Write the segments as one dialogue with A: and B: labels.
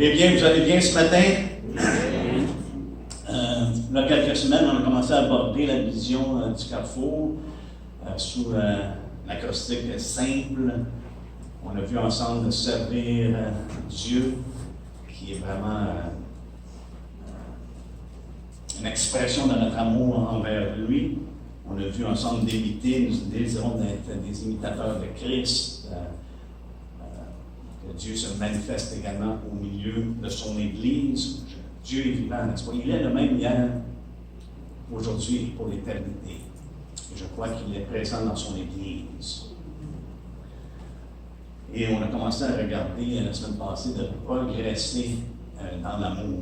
A: Eh bien, vous allez bien ce matin? Il y a quelques semaines, on a commencé à aborder la vision du carrefour sous l'acrostique simple. On a vu ensemble de servir Dieu, qui est vraiment une expression de notre amour envers lui. On a vu ensemble d'imiter, nous désirons d'être des imitateurs de Christ. Que Dieu se manifeste également au milieu de son Église. Dieu est vivant, n'est-ce pas? Il est le même hier, aujourd'hui et pour l'éternité. Et je crois qu'il est présent dans son Église. Et on a commencé à regarder la semaine passée de progresser dans l'amour.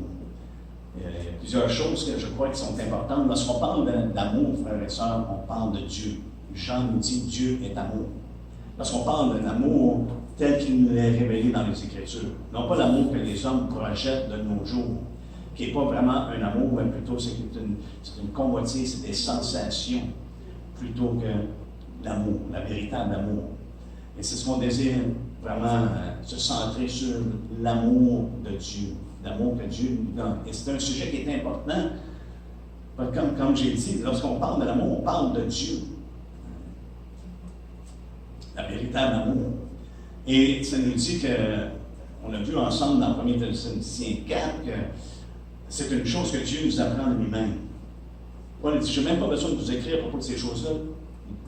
A: Il y a plusieurs choses que je crois qui sont importantes. Lorsqu'on parle d'amour, frères et sœurs, on parle de Dieu. Jean nous dit Dieu est amour. Lorsqu'on parle d'un amour tel qu'il nous est révélé dans les Écritures, non pas l'amour que les hommes projettent de nos jours, qui n'est pas vraiment un amour, mais plutôt c'est une convoitise, c'est des sensations, plutôt que l'amour, la véritable amour. Et c'est ce qu'on désire vraiment se centrer sur l'amour de Dieu, l'amour que Dieu nous donne. Et c'est un sujet qui est important, comme j'ai dit, lorsqu'on parle de l'amour, on parle de Dieu. La véritable amour. Et ça nous dit on a vu ensemble dans 1 Thessaloniciens 4 que c'est une chose que Dieu nous apprend lui-même. Paul dit, je n'ai même pas besoin de vous écrire à propos de ces choses-là.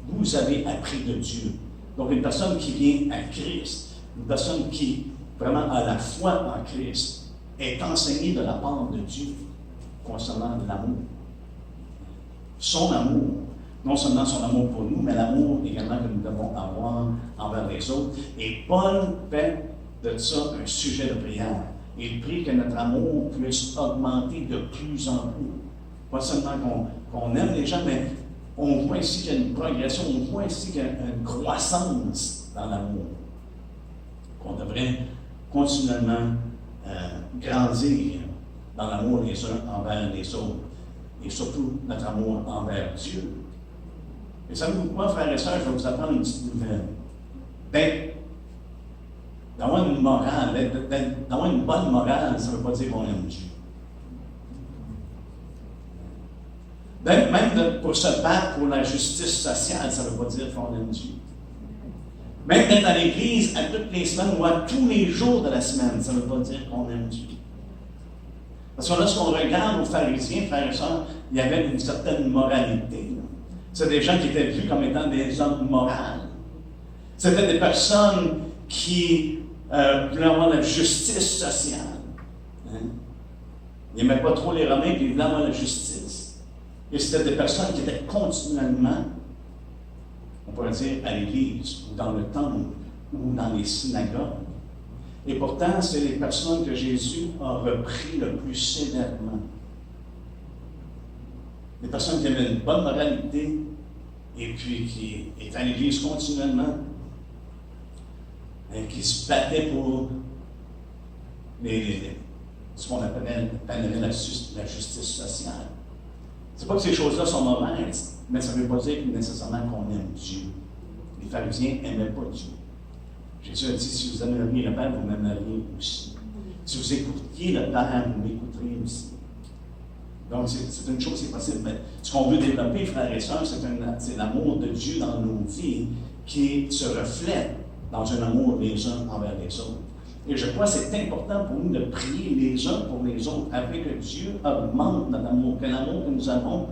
A: Vous avez appris de Dieu. Donc une personne qui vient à Christ, une personne qui vraiment a la foi en Christ, est enseignée de la part de Dieu concernant l'amour. Son amour. Non seulement son amour pour nous, mais l'amour également que nous devons avoir envers les autres. Et Paul fait de ça un sujet de prière. Il prie que notre amour puisse augmenter de plus en plus. Pas seulement qu'on aime les gens, mais on voit ici qu'il y a une progression, on voit ici qu'il y a une croissance dans l'amour. Qu'on devrait continuellement grandir dans l'amour les uns envers les autres. Et surtout notre amour envers Dieu. Et savez-vous quoi, frères et sœurs, je vais vous apprendre une petite nouvelle. D'avoir une morale, d'avoir une bonne morale, ça ne veut pas dire qu'on aime Dieu. Même pour se battre pour la justice sociale, ça ne veut pas dire qu'on aime Dieu. Même d'être à l'église à toutes les semaines ou à tous les jours de la semaine, ça ne veut pas dire qu'on aime Dieu. Parce que lorsqu'on regarde aux pharisiens, frères et sœurs, il y avait une certaine moralité. C'est des gens qui étaient vus comme étant des hommes moraux. C'était des personnes qui voulaient avoir la justice sociale. Hein? Ils n'aimaient pas trop les Romains, puis ils voulaient avoir la justice. Et c'était des personnes qui étaient continuellement, on pourrait dire, à l'église, ou dans le temple, ou dans les synagogues. Et pourtant, c'est les personnes que Jésus a repris le plus sévèrement. Des personnes qui avaient une bonne moralité et puis qui étaient à l'église continuellement et qui se battaient pour ce qu'on appellerait la justice sociale. C'est pas que ces choses-là sont mauvaises, mais ça ne veut pas dire nécessairement qu'on aime Dieu. Les pharisiens n'aimaient pas Dieu. Jésus a dit, si vous aimeriez le Père, vous m'aimeriez aussi. Si vous écoutiez le Père, vous m'écouterez aussi. Donc, c'est une chose qui est possible. Mais ce qu'on veut développer, frères et sœurs, c'est l'amour de Dieu dans nos vies qui se reflète dans un amour les uns envers les autres. Et je crois que c'est important pour nous de prier les uns pour les autres afin que Dieu augmente notre amour, que l'amour que nous avons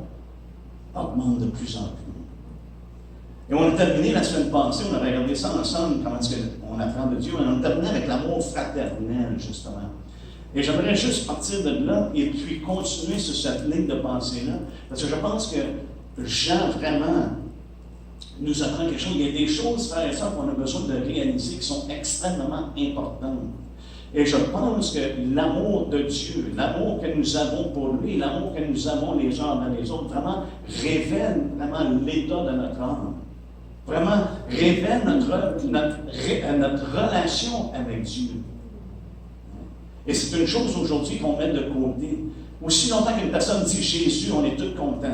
A: augmente de plus en plus. Et on a terminé la semaine passée, on a regardé ça ensemble, comment est-ce qu'on apprend de Dieu, et on a terminé avec l'amour fraternel, justement. Et j'aimerais juste partir de là et puis continuer sur cette ligne de pensée-là, parce que je pense que Jean vraiment nous apprend quelque chose. Il y a des choses, frères et sœurs, qu'on a besoin de réaliser qui sont extrêmement importantes. Et je pense que l'amour de Dieu, l'amour que nous avons pour lui, l'amour que nous avons les uns envers les autres, vraiment révèle vraiment l'état de notre âme. Vraiment révèle notre relation avec Dieu. Et c'est une chose aujourd'hui qu'on met de côté. Aussi longtemps qu'une personne dit Jésus, on est tous contents.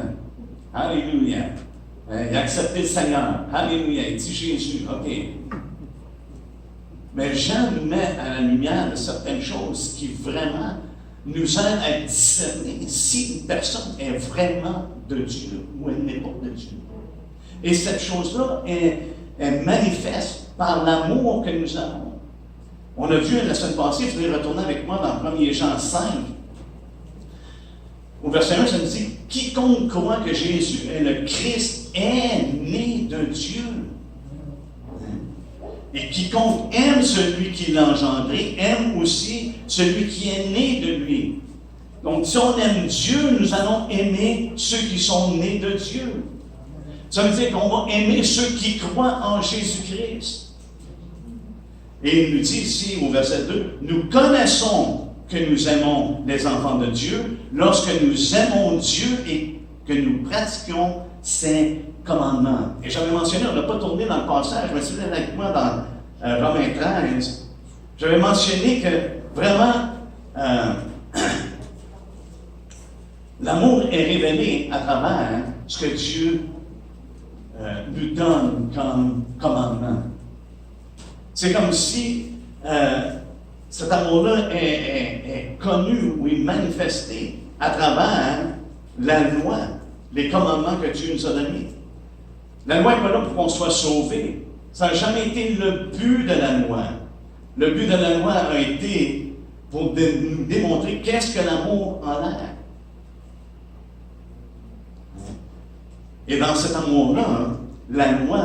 A: Alléluia. Il a accepté le Seigneur. Alléluia. Il dit Jésus. OK. Mais Jean nous met à la lumière de certaines choses qui vraiment nous aident à discerner si une personne est vraiment de Dieu ou elle n'est pas de Dieu. Et cette chose-là est manifeste par l'amour que nous avons. On a vu la semaine passée, vous allez retourner avec moi dans 1 Jean 5. Au verset 1, ça nous dit « Quiconque croit que Jésus est le Christ est né de Dieu. Et quiconque aime celui qui l'a engendré, aime aussi celui qui est né de lui. » Donc, si on aime Dieu, nous allons aimer ceux qui sont nés de Dieu. Ça veut dire qu'on va aimer ceux qui croient en Jésus-Christ. Et il nous dit ici, au verset 2, « Nous connaissons que nous aimons les enfants de Dieu lorsque nous aimons Dieu et que nous pratiquons ses commandements. » Et j'avais mentionné, on n'a pas tourné dans le passage, mais si vous êtes avec moi dans Romains 13, j'avais mentionné que vraiment, l'amour est révélé à travers ce que Dieu nous donne comme commandement. C'est comme si cet amour-là est connu ou est manifesté à travers la loi, les commandements que Dieu nous a donnés. La loi n'est pas là pour qu'on soit sauvé. Ça n'a jamais été le but de la loi. Le but de la loi a été pour nous démontrer qu'est-ce que l'amour en est. Et dans cet amour-là, la loi,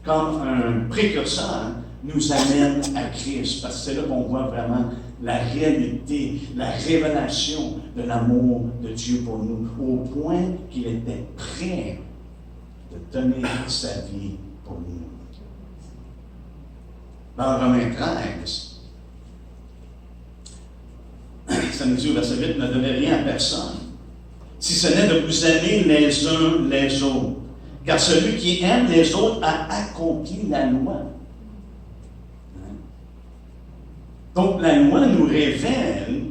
A: comme un précurseur, nous amène à Christ, parce que c'est là qu'on voit vraiment la réalité, la révélation de l'amour de Dieu pour nous, au point qu'il était prêt de donner sa vie pour nous. Dans Romains 13, ça nous dit au verset 8, « Ne donnez rien à personne, si ce n'est de vous aimer les uns les autres, car celui qui aime les autres a accompli la loi. » Donc, la loi nous révèle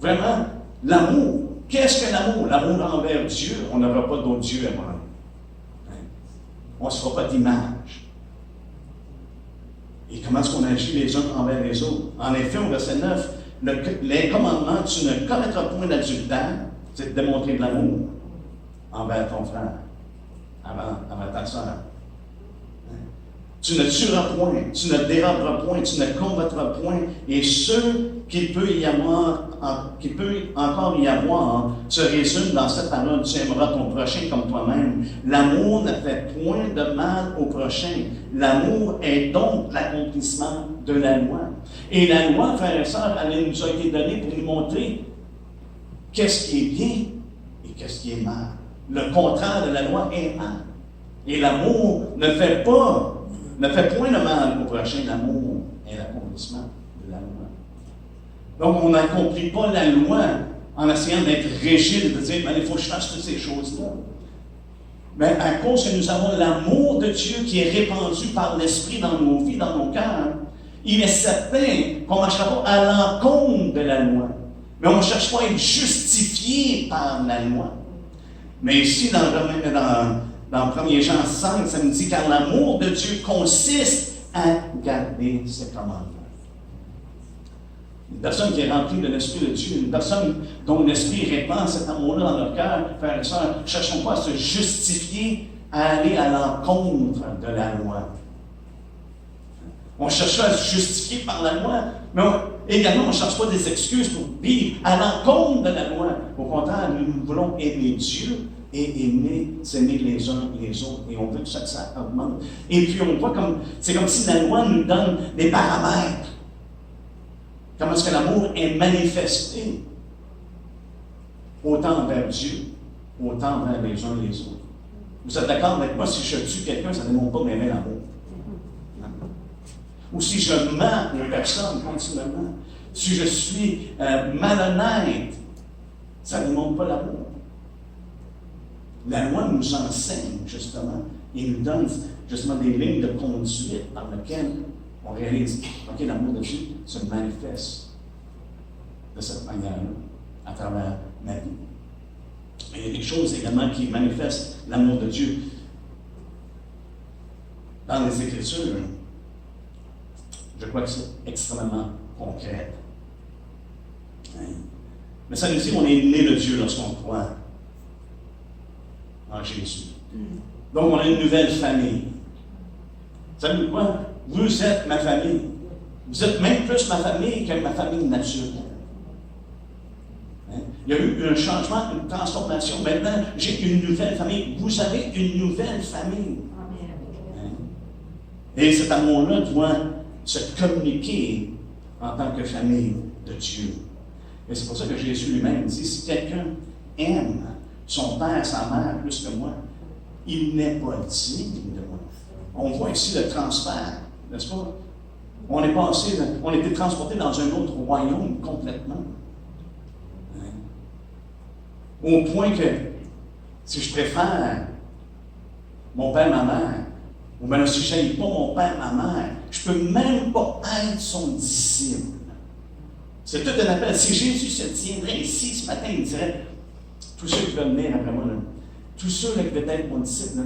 A: vraiment l'amour. Qu'est-ce que l'amour? L'amour envers Dieu. On n'aura pas d'autre Dieu à moi. On ne se fera pas d'image. Et comment est-ce qu'on agit les uns envers les autres? En effet, au verset 9, les commandements, tu ne commettras point d'adultère, c'est de démontrer de l'amour envers ton frère, envers ta soeur. Tu ne tueras point, tu ne déroberas point, tu ne combattras point, et ce qu'il peut encore y avoir se résume dans cette parole, tu aimeras ton prochain comme toi-même. L'amour ne fait point de mal au prochain. L'amour est donc l'accomplissement de la loi. Et la loi, frères et sœurs, elle nous a été donnée pour nous montrer qu'est-ce qui est bien et qu'est-ce qui est mal. Le contraire de la loi est mal. Et l'amour ne fait point de mal au prochain. L'amour est l'accomplissement de la loi. Donc, on n'accomplit pas la loi en essayant d'être rigide, de dire, il faut que je fasse toutes ces choses-là. Mais à cause que nous avons l'amour de Dieu qui est répandu par l'Esprit dans nos vies, dans nos cœurs, il est certain qu'on ne marchera pas à l'encontre de la loi. Mais on ne cherche pas à être justifié par la loi. Mais ici, dans 1 Jean 5, ça nous dit « Car l'amour de Dieu consiste à garder ses commandements. » Une personne qui est remplie de l'Esprit de Dieu, une personne dont l'Esprit répand cet amour-là dans leur cœur, frères et sœurs, ne cherchons pas à se justifier, à aller à l'encontre de la loi. On cherche à se justifier par la loi, mais également on ne cherche pas des excuses pour vivre à l'encontre de la loi. Au contraire, nous voulons aimer Dieu et s'aimer les uns les autres. Et on veut que ça augmente. Et puis on voit c'est comme si la loi nous donne des paramètres. Comment est-ce que l'amour est manifesté? Autant envers Dieu, autant envers les uns les autres. Vous êtes d'accord avec moi, si je tue quelqu'un, ça ne démontre pas d'aimer l'amour. Ou si je mens une personne continuellement, si je suis malhonnête, ça ne démontre pas l'amour. La loi nous enseigne, justement, et nous donne, justement, des lignes de conduite par lesquelles on réalise, OK, l'amour de Dieu se manifeste de cette manière-là, à travers ma vie. Mais il y a des choses également qui manifestent l'amour de Dieu. Dans les Écritures, Je crois que c'est extrêmement concret. Hein? Mais ça nous dit qu'on est né de Dieu lorsqu'on croit en Jésus. Donc, on a une nouvelle famille. Savez-vous quoi? Vous êtes ma famille. Vous êtes même plus ma famille que ma famille naturelle. Hein? Il y a eu un changement, une transformation. Maintenant, j'ai une nouvelle famille. Vous avez une nouvelle famille. Hein? Et cet amour-là doit se communiquer en tant que famille de Dieu. Et c'est pour ça que Jésus lui-même dit, si quelqu'un aime son père, sa mère plus que moi, il n'est pas digne de moi. On voit ici le transfert, n'est-ce pas? On est passé, on a été transporté dans un autre royaume complètement. Hein? Au point que, si je préfère mon père, ma mère, ou bien si je n'aime pas mon père, ma mère, je ne peux même pas être son disciple. C'est tout un appel. Si Jésus se tiendrait ici ce matin, il dirait, tous ceux qui veulent venir après moi, là, tous ceux là, qui veulent être mon disciple, là,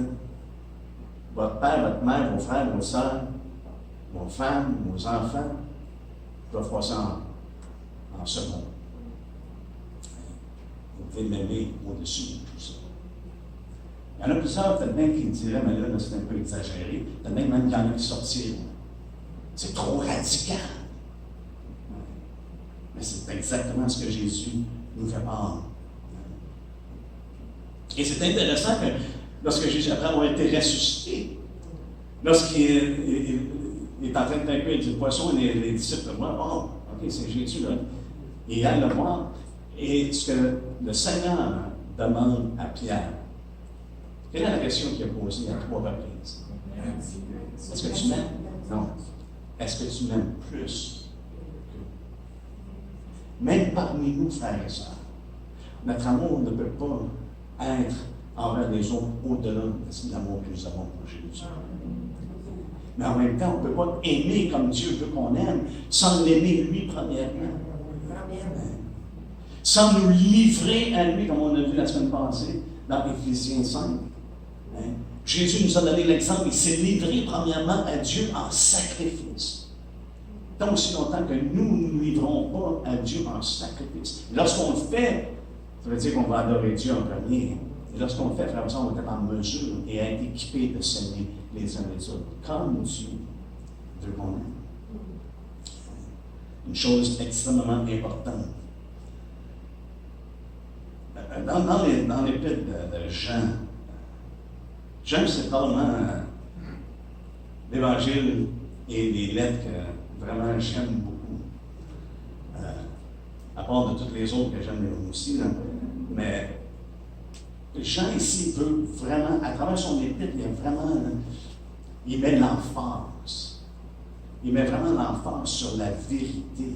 A: votre père, votre mère, vos frères, vos sœurs, vos femmes, vos enfants, doivent passer en second. Vous pouvez m'aimer au-dessus de tout ça. Il y en a plusieurs, peut-être même, qui diraient, mais là c'est un peu exagéré. Peut-être même qu'il y en a qui sortiront. C'est trop radical. Mais c'est exactement ce que Jésus nous fait part. Et c'est intéressant que lorsque Jésus, après avoir été ressuscité, lorsqu'il est en train de vaincre du poisson, les disciples le voient, oh, ok, c'est Jésus là. Et ils aillent le voir. Et ce que le Seigneur demande à Pierre, quelle est la question qu'il a posée à 3 reprises? Est-ce que tu m'aimes? Non. Est-ce que tu m'aimes plus que... Même parmi nous, frères et sœurs, notre amour ne peut pas être envers les autres au-delà de l'amour que nous avons pour Jésus. Mais en même temps, on ne peut pas aimer comme Dieu veut qu'on aime sans l'aimer lui premièrement. Sans nous livrer à lui, comme on a vu la semaine passée dans Éphésiens 5. Hein? Jésus nous a donné l'exemple, il s'est livré premièrement à Dieu en sacrifice. Tant aussi longtemps que nous ne nous livrons pas à Dieu en sacrifice. Lorsqu'on le fait, ça veut dire qu'on va adorer Dieu en premier. Et lorsqu'on le fait, frère, on va être en mesure et être équipé de s'aimer les uns les autres, comme Dieu veut qu'on aime. Une chose extrêmement importante. Dans l'épître de Jean, c'est probablement l'évangile et les lettres que vraiment j'aime beaucoup. À part de toutes les autres que j'aime aussi. Là. Mais Jean ici veut vraiment, à travers son épître, il met l'emphase. Il met vraiment l'emphase sur la vérité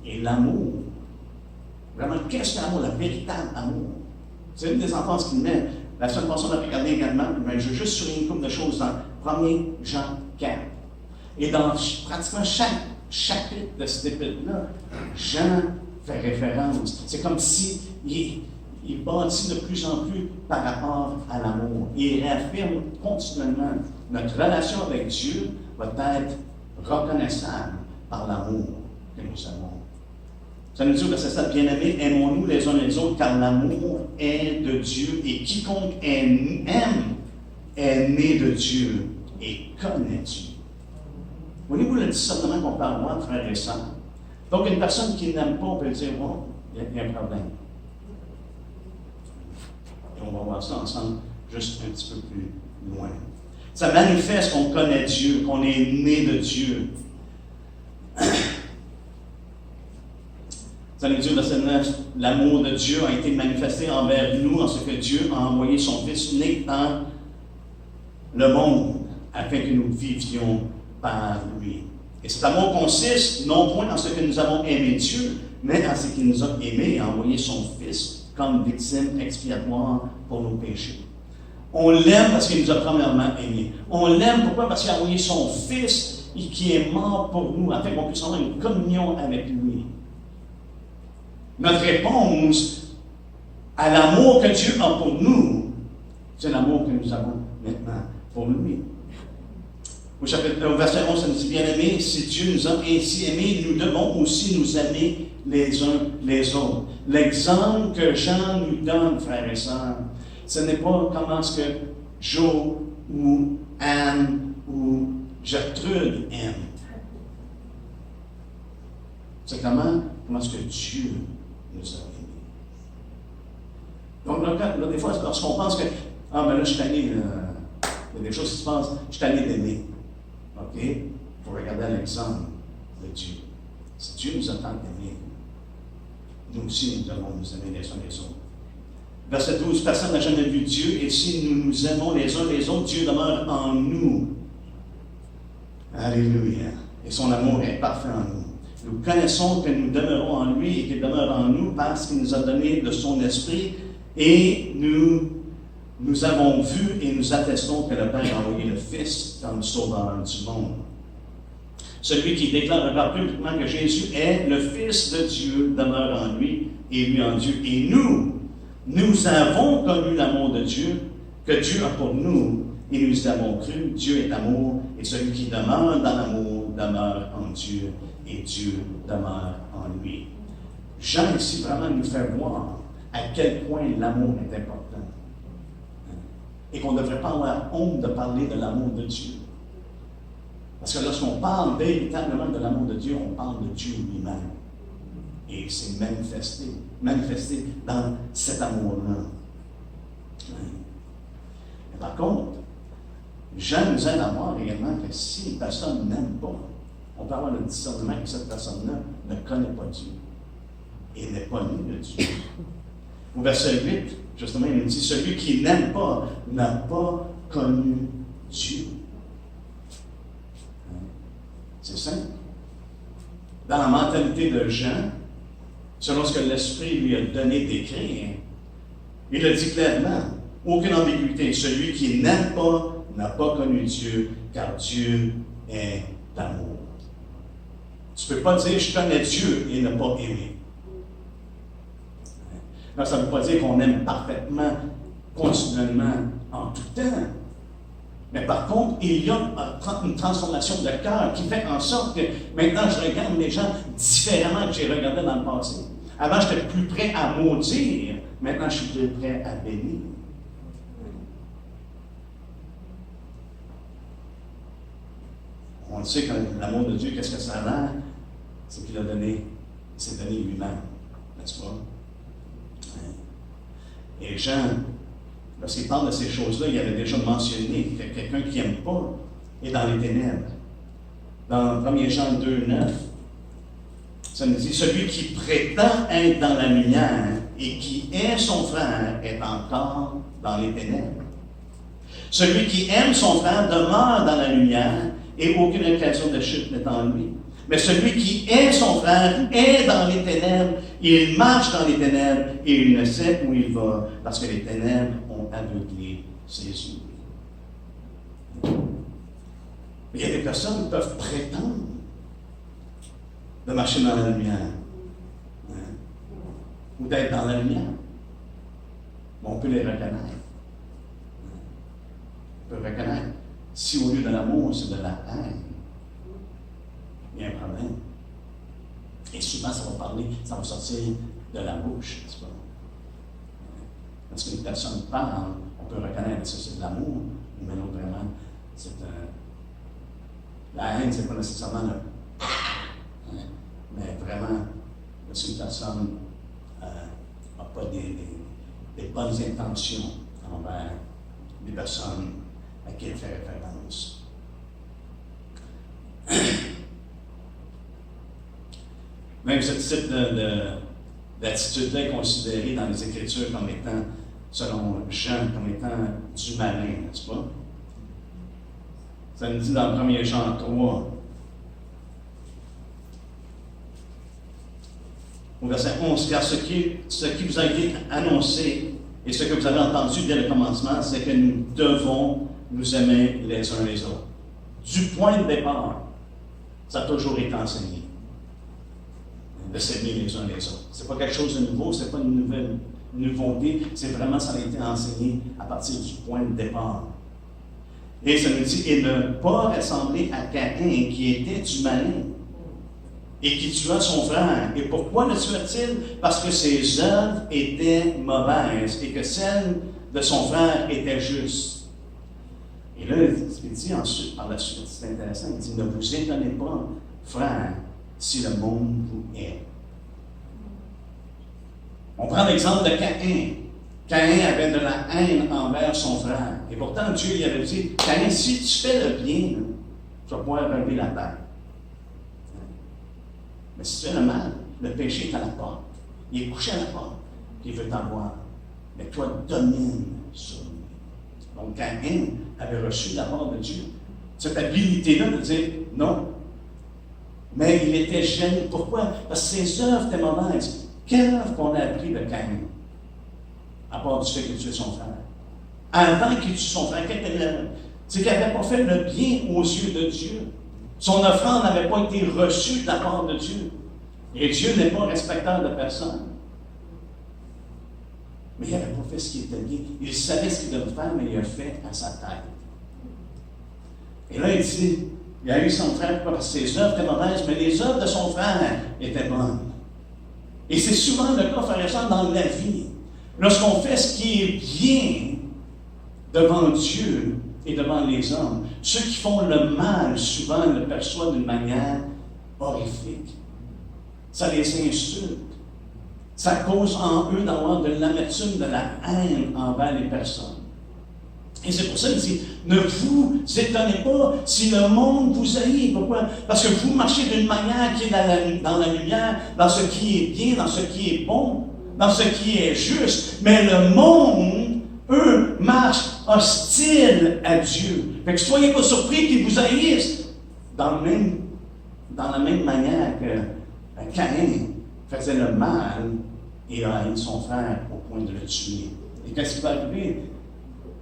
A: et l'amour. Vraiment, qu'est-ce que l'amour, le véritable amour? C'est une des emphases qu'il met. La semaine passée, on a regardé également, mais je veux juste souligner une couple de choses dans 1 Jean 4. Et dans pratiquement chaque chapitre de cet épître-là, Jean fait référence. C'est comme si il bâtit de plus en plus par rapport à l'amour. Il réaffirme continuellement notre relation avec Dieu va être reconnaissable par l'amour que nous avons. Ça nous dit au verset 7, bien-aimés, aimons-nous les uns les autres, car l'amour est de Dieu, et quiconque aime est né de Dieu et connaît Dieu. Voyez-vous le discernement qu'on peut avoir, frères et sœurs? Donc, une personne qui n'aime pas, on peut dire, bon, il y a un problème. Et on va voir ça ensemble, juste un petit peu plus loin. Ça manifeste qu'on connaît Dieu, qu'on est né de Dieu. Ça nous dit au verset 9, l'amour de Dieu a été manifesté envers nous en ce que Dieu a envoyé son Fils unique dans le monde afin que nous vivions par lui. Et cet amour consiste non point dans ce que nous avons aimé Dieu, mais dans ce qu'il nous a aimés et envoyé son Fils comme victime expiatoire pour nos péchés. On l'aime parce qu'il nous a premièrement aimés. On l'aime pourquoi? Parce qu'il a envoyé son Fils qui est mort pour nous afin qu'on puisse avoir une communion avec lui. Notre réponse à l'amour que Dieu a pour nous, c'est l'amour que nous avons maintenant pour lui. Au verset 11, ça nous dit, bien-aimés, si Dieu nous a ainsi aimés, nous devons aussi nous aimer les uns les autres. L'exemple que Jean nous donne, frères et sœurs, ce n'est pas comment est-ce que Joe ou Anne ou Gertrude aiment. C'est comment est-ce que Dieu nous a aimés. Donc là, des fois, lorsqu'on pense que, ah, mais là, je suis tanné, il y a des choses qui se passent, je suis tanné d'aimer. OK? Il faut regarder l'exemple de Dieu. Si Dieu nous a tant aimés, nous aussi, nous devons nous aimer les uns les autres. Verset 12, personne n'a jamais vu Dieu, et si nous nous aimons les uns les autres, Dieu demeure en nous. Alléluia. Et son amour est parfait en nous. Nous connaissons que nous demeurons en lui et qu'il demeure en nous parce qu'il nous a donné de son esprit, et nous avons vu et nous attestons que le Père a envoyé le Fils comme sauveur du monde. Celui qui déclarera publiquement que Jésus est le Fils de Dieu demeure en lui et lui en Dieu. Et nous avons connu l'amour de Dieu que Dieu a pour nous et nous avons cru. Dieu est amour et celui qui demeure dans l'amour demeure en Dieu et Dieu demeure en lui. Jean ici vraiment nous fait voir à quel point l'amour est important. Et qu'on ne devrait pas avoir honte de parler de l'amour de Dieu. Parce que lorsqu'on parle véritablement de l'amour de Dieu, on parle de Dieu lui-même. Et c'est manifesté dans cet amour-là. Par contre, Jean nous aide à voir également que si une personne n'aime pas, on peut avoir le discernement que cette personne-là ne connaît pas Dieu et n'est pas née de Dieu. Au verset 8, justement, il nous dit, celui qui n'aime pas n'a pas connu Dieu. C'est simple. Dans la mentalité de Jean, selon ce que l'Esprit lui a donné d'écrire, il a dit clairement, aucune ambiguïté, celui qui n'aime pas n'a pas connu Dieu, car Dieu est l'amour. Tu ne peux pas dire, je connais Dieu et ne pas aimer. Non, ça ne veut pas dire qu'on aime parfaitement, continuellement, en tout temps. Mais par contre, il y a une transformation de cœur qui fait en sorte que maintenant, je regarde les gens différemment que j'ai regardé dans le passé. Avant, j'étais plus prêt à maudire. Maintenant, je suis plus prêt à bénir. On le sait que l'amour de Dieu, qu'est-ce que ça a l'air? C'est qu'il a donné, il s'est donné lui-même. N'est-ce pas? Et Jean, lorsqu'il parle de ces choses-là, il avait déjà mentionné que quelqu'un qui n'aime pas est dans les ténèbres. Dans 1 Jean 2, 9, ça nous dit, celui qui prétend être dans la lumière et qui est son frère est encore dans les ténèbres. Celui qui aime son frère demeure dans la lumière et aucune occasion de chute n'est en lui. Mais celui qui est son frère est dans les ténèbres, il marche dans les ténèbres et il ne sait où il va parce que les ténèbres ont aveuglé ses yeux. Mais il y a des personnes qui peuvent prétendre de marcher dans la lumière ou d'être dans la lumière. Mais on peut les reconnaître. On peut reconnaître. Si au lieu de l'amour, c'est de la haine, il y a un problème. Et souvent, ça va sortir de la bouche, n'est-ce pas? Parce qu'une personne parle, on peut reconnaître que c'est de l'amour, mais non vraiment, c'est la haine, c'est pas nécessairement le. Mais vraiment, si une personne n'a pas des bonnes intentions envers les personnes à qui elle fait référence. Même ce type d'attitude-là est considérée dans les Écritures comme étant, selon Jean, comme étant du malin, n'est-ce pas? Ça nous dit dans 1 Jean 3, au verset 11, car ce qui vous a été annoncé et ce que vous avez entendu dès le commencement, c'est que nous devons nous aimer les uns les autres. Du point de départ, ça a toujours été enseigné. De s'aimer les uns les autres. Ce n'est pas quelque chose de nouveau, ce n'est pas une nouvelle nouveauté, c'est vraiment, ça a été enseigné à partir du point de départ. Et ça nous dit, et ne pas ressembler à Caïn, qui était du malin, et qui tua son frère. Et pourquoi le tua-t-il? Parce que ses œuvres étaient mauvaises, et que celles de son frère étaient justes. Et là, il dit ensuite, par la suite, c'est intéressant, il dit, ne vous étonnez pas, frère, si le monde vous hait. On prend l'exemple de Caïn. Caïn avait de la haine envers son frère. Et pourtant, Dieu lui avait dit, Caïn, si tu fais le bien, tu vas pouvoir relever la terre. Mais si tu fais le mal, le péché est à la porte. Il est couché à la porte, puis il veut t'avoir. Mais toi, domine sur lui. Donc, Caïn avait reçu de la part de Dieu cette habilité-là de dire non. Mais il était gêné. Pourquoi? Parce que ses œuvres étaient mauvaises. Quelle œuvre qu'on a appris de Caïn? À part du fait qu'il tuait son frère. Avant qu'il tue son frère, quelle était l'œuvre? C'est qu'il n'avait pas fait le bien aux yeux de Dieu. Son offrande n'avait pas été reçue de la part de Dieu. Et Dieu n'est pas respecteur de personne. Mais il n'avait pas fait ce qui était bien. Il savait ce qu'il devait faire, mais il a fait à sa tête. Et là, il dit, il a eu son frère parce que ses œuvres étaient mauvaises, mais les œuvres de son frère étaient bonnes. Et c'est souvent le cas, frère et sœur, dans la vie. Lorsqu'on fait ce qui est bien devant Dieu et devant les hommes, ceux qui font le mal, souvent, le perçoivent d'une manière horrifique. Ça les insulte. Ça cause en eux d'avoir de l'amertume, de la haine envers les personnes. Et c'est pour ça qu'il dit, ne vous étonnez pas si le monde vous haït. Pourquoi? Parce que vous marchez d'une manière qui est dans la lumière, dans ce qui est bien, dans ce qui est bon, dans ce qui est juste. Mais le monde, eux, marchent hostiles à Dieu. Fait que soyez pas surpris qu'ils vous haïssent dans la même manière que Caïn faisait le mal et a haï son frère au point de le tuer. Et qu'est-ce qui va arriver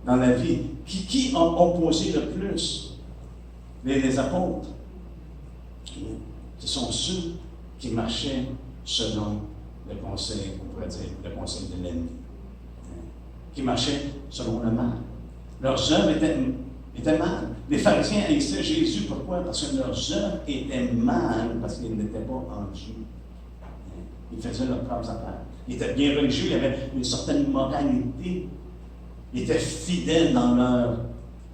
A: dans la vie? Qui a opposé le plus? Les apôtres. Ce sont ceux qui marchaient selon le conseil, on pourrait dire, le conseil de l'ennemi. Qui marchaient selon le mal. Leurs œuvres étaient mal. Les pharisiens haïssaient Jésus. Pourquoi? Parce que leurs œuvres étaient mal, parce qu'ils n'étaient pas en Dieu. Ils faisaient leurs propres affaires. Ils étaient bien religieux, il y avait une certaine moralité. Ils étaient fidèles dans leur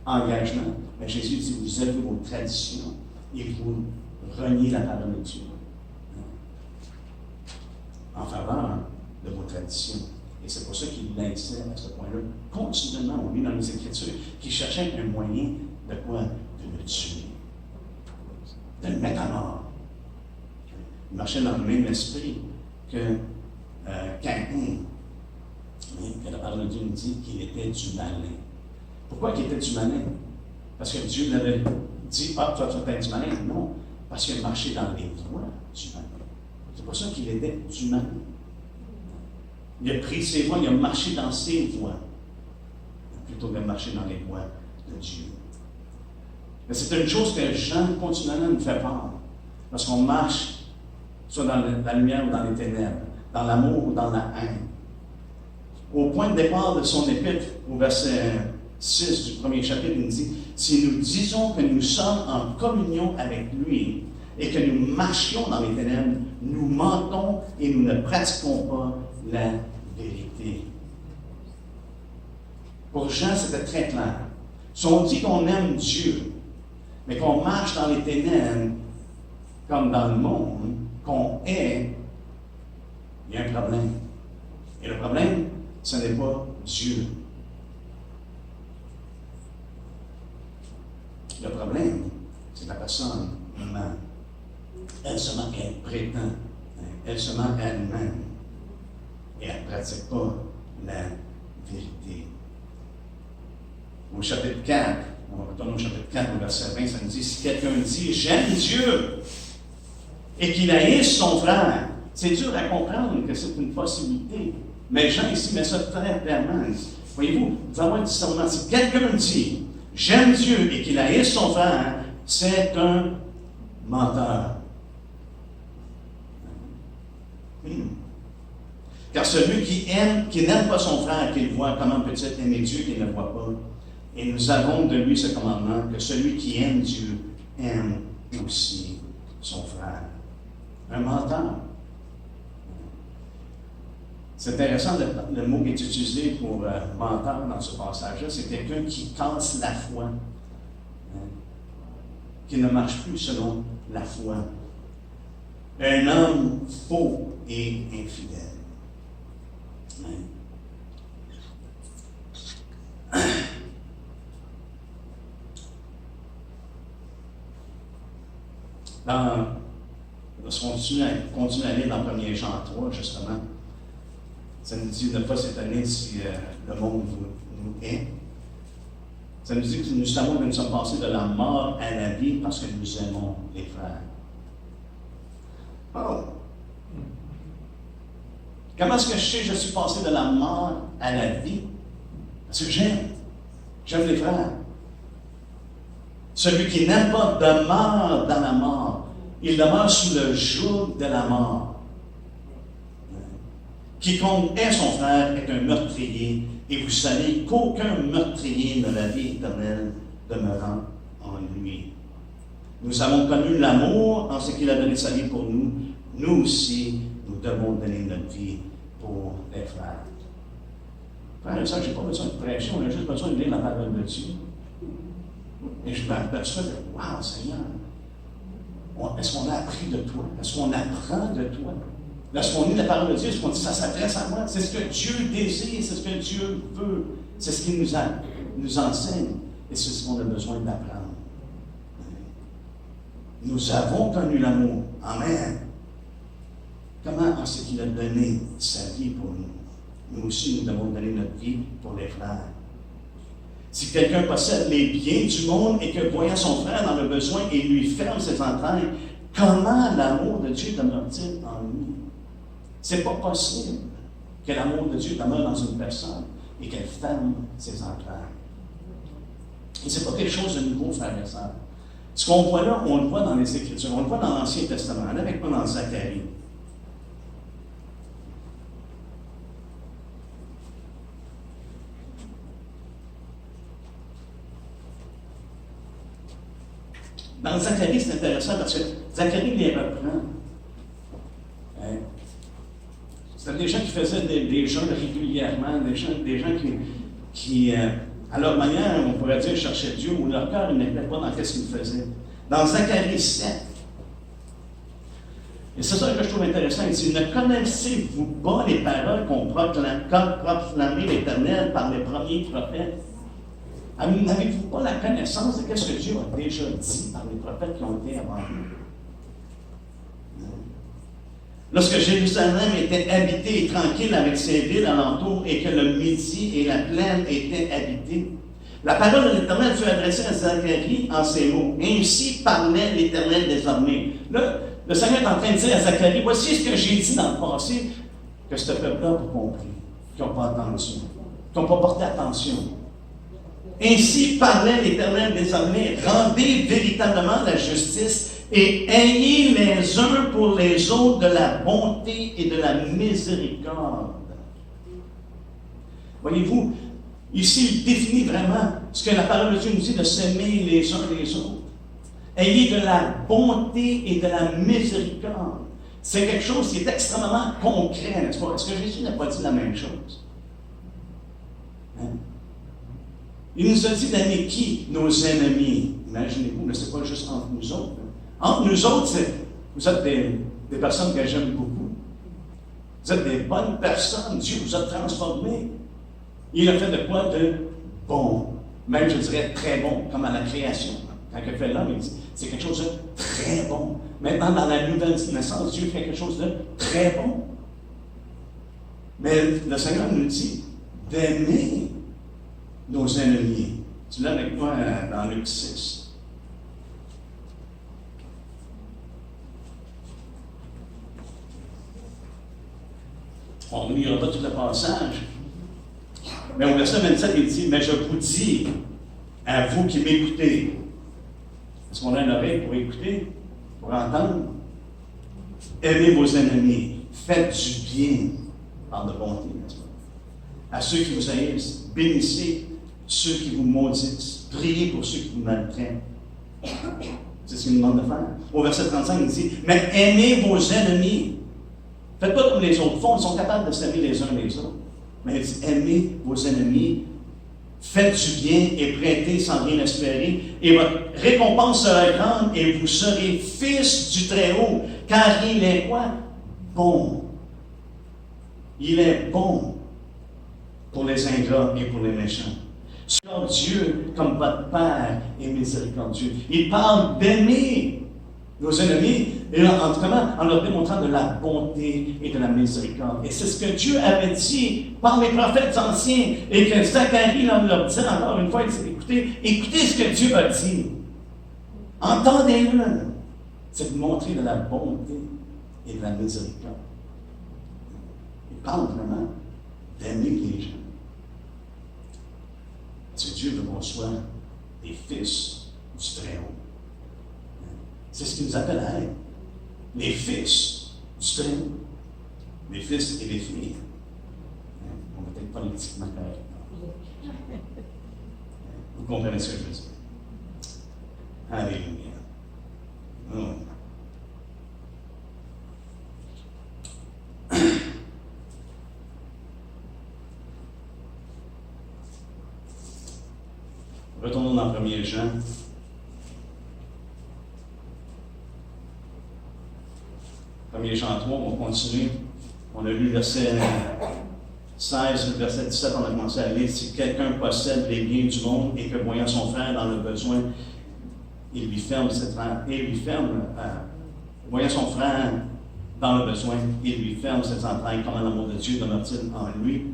A: engagement. Mais Jésus dit, vous avez vos traditions et vous reniez la parole de Dieu. En faveur de vos traditions. Et c'est pour ça qu'il l'insiste à ce point-là. Continuellement, on lit dans les Écritures qu'il cherchait un moyen de quoi? De le tuer. De le mettre à mort. Il marchait dans le même esprit que Caïn. Que la parole de Dieu nous dit qu'il était du malin. Pourquoi qu'il était du malin? Parce que Dieu l'avait dit, ah, toi, tu vas être du malin. Non, parce qu'il marchait dans les voies du malin. C'est pour ça qu'il était du malin. Il a pris ses voies, il a marché dans ses voies, plutôt que de marcher dans les voies de Dieu. Mais c'est une chose que Jean continuellement nous fait part. Lorsqu'on marche, soit dans la lumière ou dans les ténèbres, dans l'amour ou dans la haine. Au point de départ de son épître, au verset 6 du premier chapitre, il dit, si nous disons que nous sommes en communion avec lui et que nous marchions dans les ténèbres, nous mentons et nous ne pratiquons pas la vérité. Pour Jean, c'était très clair. Si on dit qu'on aime Dieu, mais qu'on marche dans les ténèbres, comme dans le monde, qu'on hait, il y a un problème. Et le problème, ce n'est pas Dieu. Le problème, c'est la personne humaine. Elle se ment, elle prétend. Elle se ment elle-même. Et elle ne pratique pas la vérité. Au chapitre 4, on retourne au chapitre 4, au verset 20, ça nous dit, si quelqu'un dit « J'aime Dieu » et qu'il haïsse son frère, c'est dur à comprendre que c'est une possibilité. Mais Jean ici met ça très clairement. Voyez-vous, vous avez un discernement. Si quelqu'un dit « J'aime Dieu » et qu'il haïsse son frère, c'est un menteur. Car celui qui n'aime pas son frère, qu'il voit, comment peut-il aimer Dieu qu'il ne voit pas? Et nous avons de lui ce commandement, que celui qui aime Dieu aime aussi son frère. Un menteur. C'est intéressant, le mot qui est utilisé pour menteur dans ce passage-là, c'est quelqu'un qui casse la foi, qui ne marche plus selon la foi. Un homme faux et infidèle. Lorsqu'on continue à lire dans 1er Jean 3, justement, ça nous dit de ne pas s'étonner si le monde nous hait. Ça nous dit que nous savons que nous sommes passés de la mort à la vie parce que nous aimons les frères. Oh. Comment est-ce que je sais que je suis passé de la mort à la vie? Parce que j'aime les frères. Celui qui n'aime pas demeure dans la mort. Il demeure sous le joug de la mort. Quiconque est son frère est un meurtrier, et vous savez qu'aucun meurtrier n'a la vie éternelle demeurant en lui. Nous avons connu l'amour en ce qu'il a donné sa vie pour nous. Nous aussi, nous devons donner notre vie pour les frères. Frères et sœurs, je n'ai pas besoin de prêcher, on a juste besoin de lire la parole de Dieu. Et je m'aperçois que, wow, Seigneur, est-ce qu'on a appris de toi? Est-ce qu'on apprend de toi? Lorsqu'on lit la parole de Dieu, est-ce qu'on dit ça s'adresse à moi? C'est ce que Dieu désire, c'est ce que Dieu veut, c'est ce qu'il nous enseigne, et c'est ce qu'on a besoin d'apprendre. Nous avons connu l'amour. Amen. Comment est-ce qu'il a donné sa vie pour nous? Nous aussi, nous devons donner notre vie pour les frères. Si quelqu'un possède les biens du monde et que, voyant son frère dans le besoin, il lui ferme ses entrailles, comment l'amour de Dieu demeure-t-il en lui? C'est pas possible que l'amour de Dieu demeure dans une personne et qu'elle ferme ses entrailles. Et c'est pas quelque chose de nouveau, frères et sœurs. Ce qu'on voit là, on le voit dans les Écritures, on le voit dans l'Ancien Testament, avec moi dans Zacharie. Dans Zacharie, c'est intéressant parce que Zacharie les reprend. Hein? C'était des gens qui faisaient des jeûnes régulièrement, des gens qui à leur manière, on pourrait dire, cherchaient Dieu, ou leur cœur n'était pas dans ce qu'ils faisaient. Dans Zacharie 7, et c'est ça que je trouve intéressant, il dit, ne connaissez-vous pas les paroles qu'ont proclamé l'Éternel par les premiers prophètes? N'avez-vous pas la connaissance de ce que Dieu a déjà dit par les prophètes qui ont été avant nous? Lorsque Jérusalem était habitée et tranquille avec ses villes alentours et que le Midi et la plaine étaient habités, la parole de l'Éternel fut adressée à Zacharie en ces mots. Ainsi parlait l'Éternel des armées. Là, le Seigneur est en train de dire à Zacharie, voici ce que j'ai dit dans le passé, que ce peuple-là n'a pas compris, qui n'ont pas entendu, qui n'ont pas porté attention. Ainsi parlait l'Éternel des armées, rendez véritablement la justice et ayez les uns pour les autres de la bonté et de la miséricorde. Voyez-vous, ici, il définit vraiment ce que la parole de Dieu nous dit de s'aimer les uns les autres. Ayez de la bonté et de la miséricorde. C'est quelque chose qui est extrêmement concret, n'est-ce pas? Est-ce que Jésus n'a pas dit la même chose? Hein? Il nous a dit d'aimer qui? Nos ennemis. Imaginez-vous, mais ce n'est pas juste entre nous autres. Entre nous autres, vous êtes des personnes que j'aime beaucoup. Vous êtes des bonnes personnes. Dieu vous a transformés. Il a fait de quoi de bon? Même, je dirais, très bon, comme à la création. Quand il fait l'homme, il dit, c'est quelque chose de très bon. Maintenant, dans la nouvelle naissance, Dieu fait quelque chose de très bon. Mais le Seigneur nous dit d'aimer nos ennemis. Tu l'as avec moi dans Luc 6. On ne lira pas tout le passage. Mais au verset 27, il dit, mais je vous dis, à vous qui m'écoutez, est-ce qu'on a une oreille pour écouter, pour entendre? Aimez vos ennemis, faites du bien par de bonté, n'est-ce pas? À ceux qui vous haïssent, bénissez ceux qui vous maudissent. Priez pour ceux qui vous maltraitent. C'est ce qu'il nous demande de faire. Au verset 35, il dit, mais aimez vos ennemis. Faites pas comme les autres font, ils sont capables de s'aimer les uns les autres. Mais il dit, aimez vos ennemis, faites du bien et prêtez sans rien espérer, et votre récompense sera grande, et vous serez fils du Très-Haut, car il est quoi? Bon. Il est bon pour les ingrats et pour les méchants. Dieu, comme votre Père, est miséricordieux. Il parle d'aimer nos ennemis, et en leur démontrant de la bonté et de la miséricorde. Et c'est ce que Dieu avait dit par les prophètes anciens, et que Zacharie leur disait encore une fois, il dit, écoutez ce que Dieu a dit. Entendez-le. C'est de montrer de la bonté et de la miséricorde. Il parle vraiment d'aimer les gens. Parce que Dieu veut qu'on soit des fils du Très-Haut. C'est ce qu'il nous appelle à être. Les fils du Très-Haut. Les fils et les filles. On va peut-être politiquement correct. Vous comprenez ce que je veux dire? Alléluia. Oh. Retournons dans 1er Jean. Premier Jean 3, on continue. On a lu le verset 16, le verset 17, on a commencé à lire. Si quelqu'un possède les biens du monde et que voyant son frère dans le besoin, il lui ferme voyant son frère dans le besoin, il lui ferme ses entrailles, comment l'amour de Dieu demeure-t-il en lui?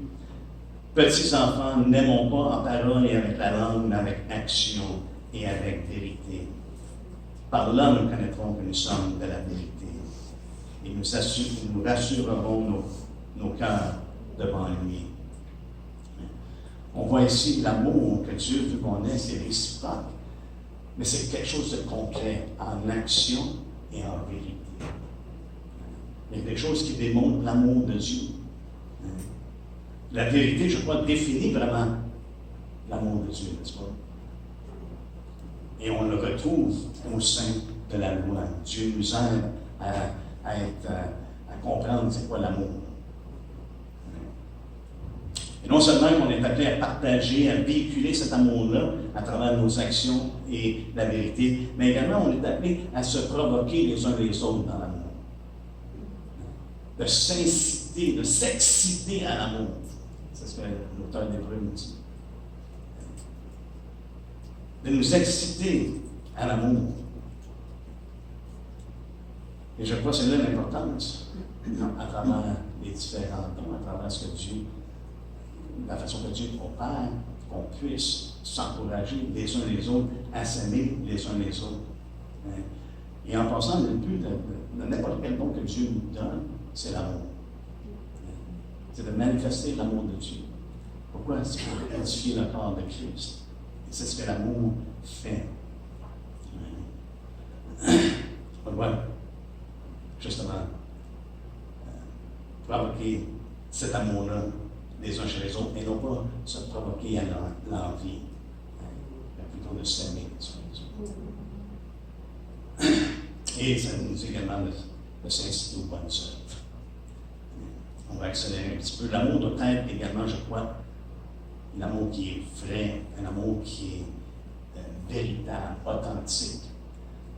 A: Petits enfants, n'aimons pas en parole et avec la langue, mais avec action et avec vérité. Par là, nous connaîtrons que nous sommes de la vérité. Et nous rassurerons nos cœurs devant lui. On voit ici l'amour que Dieu veut qu'on ait, c'est réciproque. Mais c'est quelque chose de concret, en action et en vérité. Il y a des choses qui démontrent l'amour de Dieu. La vérité, je crois, définit vraiment l'amour de Dieu, n'est-ce pas? Et on le retrouve au sein de la loi. Dieu nous aide à comprendre c'est quoi l'amour. Et non seulement on est appelé à partager, à véhiculer cet amour-là à travers nos actions et la vérité, mais également on est appelé à se provoquer les uns les autres dans l'amour. De s'inciter, de s'exciter à l'amour. C'est ce que l'auteur d'Hébreux nous dit. De nous exciter à l'amour. Et je crois que c'est là l'importance, à travers les différents dons, à travers ce que Dieu, la façon que Dieu opère, qu'on puisse s'encourager les uns les autres, à s'aimer les uns les autres. Et en passant, le but de n'importe quel don que Dieu nous donne, c'est l'amour. C'est de manifester l'amour de Dieu. Pourquoi? C'est pour édifier le corps de Christ. Et c'est ce que l'amour fait. On doit justement provoquer cet amour-là les uns chez les autres, et non pas se provoquer à l'envie, mais plutôt de s'aimer les uns les autres. Et ça nous dit également de s'inciter aux bonnes œuvres. On va accélérer un petit peu. L'amour doit être également, je crois, un amour qui est vrai, un amour qui est véritable, authentique.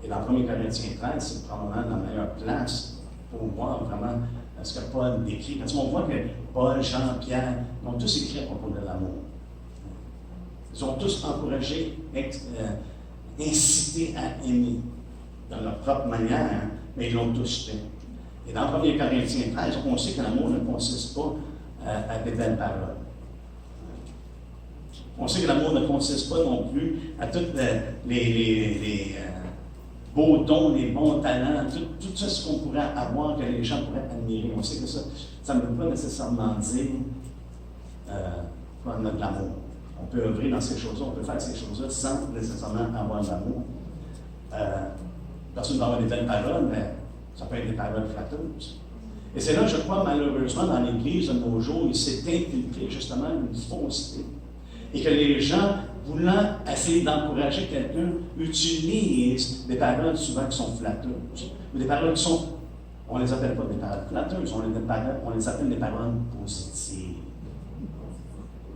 A: Et dans 1 Corinthiens 13, c'est probablement la meilleure place pour voir vraiment ce que Paul décrit. Parce qu'on voit que Paul, Jean, Pierre ont tous écrit à propos de l'amour. Ils ont tous encouragé, incité à aimer dans leur propre manière, mais ils l'ont tous fait. Et dans 1 Corinthiens 13, on sait que l'amour ne consiste pas à des belles paroles. On sait que l'amour ne consiste pas non plus à tous les beaux dons, les bons talents, tout ce qu'on pourrait avoir, que les gens pourraient admirer. On sait que ça ne veut pas nécessairement dire qu'on a de l'amour. On peut œuvrer dans ces choses-là, on peut faire ces choses-là sans nécessairement avoir de l'amour. Personne ne va avoir des belles paroles, mais ça peut être des paroles flatteuses. Et c'est là, je crois, malheureusement, dans l'Église de nos jours, il s'est infiltré justement une fausseté. et que les gens, voulant essayer d'encourager quelqu'un, utilisent des paroles souvent qui sont flatteuses, ou des paroles qui sont, on ne les appelle pas des paroles flatteuses, on les appelle des paroles positives.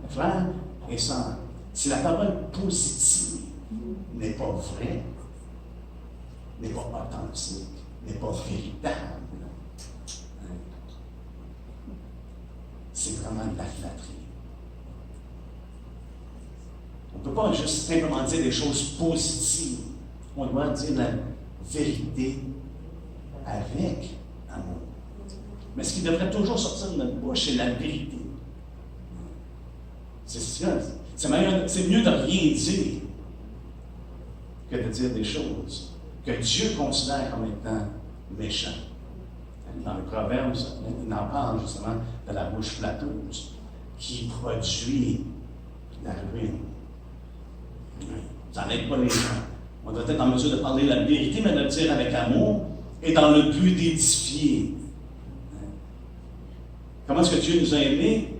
A: Frères et sœurs, si la parole positive n'est pas vraie, n'est pas authentique, n'est pas véritable, c'est vraiment de la flatterie. On ne peut pas juste simplement dire des choses positives. On doit dire la vérité avec amour. Mais ce qui devrait toujours sortir de notre bouche, c'est la vérité. C'est ça. C'est mieux de rien dire que de dire des choses que Dieu considère comme étant méchantes. Dans le Proverbe, il en parle justement de la bouche flatteuse qui produit la ruine. Ça n'aide pas les gens. On doit être en mesure de parler la vérité, mais de le dire avec amour et dans le but d'édifier. Comment est-ce que Dieu nous a aimés?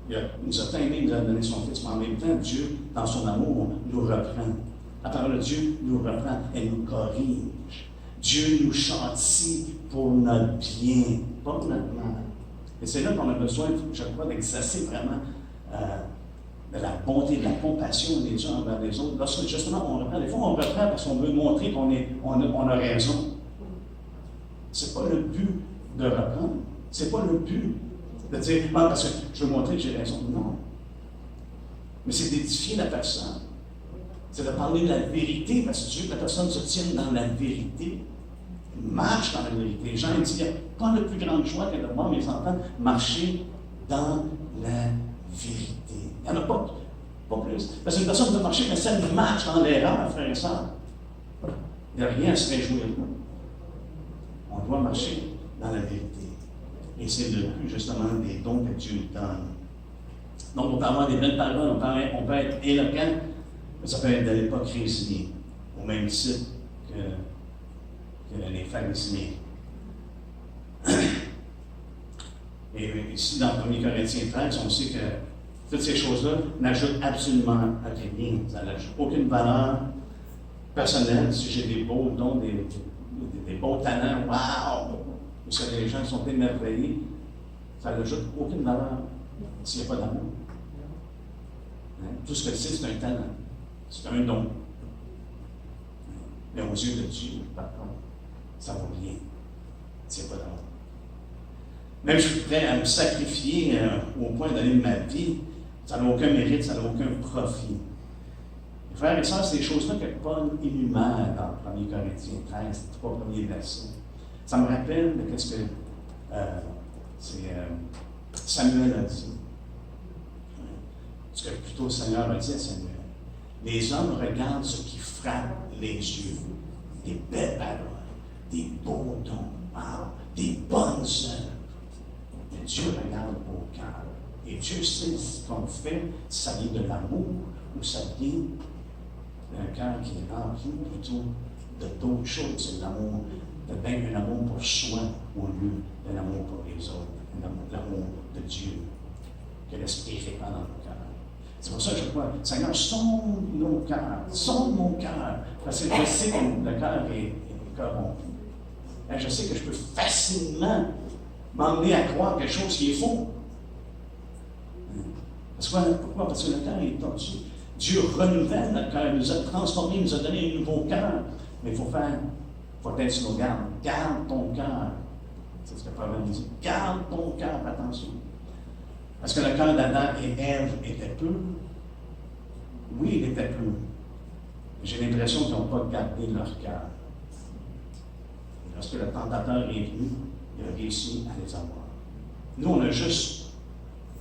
A: Il nous a tant aimés, il nous a donné son Fils, mais en même temps, Dieu, dans son amour, nous reprend. La parole de Dieu nous reprend, elle nous corrige. Dieu nous châtie pour notre bien, pas pour notre mal. Et c'est là qu'on a besoin, je crois, d'exercer vraiment de la bonté, de la compassion des uns envers les autres. Lorsque justement on reprend, des fois on reprend parce qu'on veut montrer qu'on a raison. C'est pas le but de reprendre. C'est pas le but de dire, ah, parce que je veux montrer que j'ai raison. Non. Mais c'est d'édifier la personne. C'est de parler de la vérité, parce que Dieu veut que la personne se tienne dans la vérité, marche dans la vérité. Jean dit, il n'y a pas de plus grande joie que de voir mes enfants marcher dans la vérité. Il n'y en a pas plus. Parce qu'une personne peut marcher, mais si elle marche dans l'erreur, frère et sœur, il n'y a rien à se réjouir. On doit marcher dans la vérité. Et c'est le but, justement, des dons que Dieu donne. Donc, on peut avoir des belles paroles, on peut être éloquent, mais ça peut être de l'hypocrisie, au même titre que les pharisiens. Et ici, dans 1 Corinthiens 13, on sait que toutes ces choses-là n'ajoutent absolument rien. Ça n'ajoute aucune valeur personnelle. Si j'ai des beaux dons, des beaux talents, waouh! Parce que les gens sont émerveillés, ça n'ajoute aucune valeur s'il n'y a pas d'amour. Hein? Tout ce que c'est un talent. C'est un don. Mais aux yeux de Dieu, par contre, ça vaut rien s'il n'y a pas d'amour. Même je suis prêt à me sacrifier au point de donner ma vie, ça n'a aucun mérite, ça n'a aucun profit. Les frères et sœurs, c'est des choses-là que Paul énumère dans 1 Corinthiens 13, 3 premiers versets. Ça me rappelle de ce que Samuel a dit. Ce que plutôt le Seigneur a dit à Samuel. Les hommes regardent ce qui frappe les yeux. Des belles paroles, des beaux dons, des bonnes œuvres. Mais Dieu regarde au cœur. Et Dieu sait ce qu'on fait, si ça vient de l'amour ou ça vient d'un cœur qui est rempli plutôt de d'autres choses. C'est l'amour, de bien un amour pour soi au lieu d'un amour pour les autres, l'amour de Dieu, que l'Esprit répand dans nos cœurs. C'est pour ça que je crois, Seigneur, sonde nos cœurs, sonde mon cœur, parce que je sais que le cœur est corrompu. Et je sais que je peux facilement m'emmener à croire quelque chose qui est faux. Pourquoi? Parce que le cœur est tordu. Dieu renouvelle notre cœur, nous a transformés, nous a donné un nouveau cœur. Mais il faut être sur nos gardes. Garde ton cœur. C'est ce que le Proverbe dit. Garde ton cœur, attention. Parce que le cœur d'Adam et Ève était pur. Oui, il était pur. J'ai l'impression qu'ils n'ont pas gardé leur cœur. Et lorsque le tentateur est venu, il a réussi à les avoir. Nous, on a juste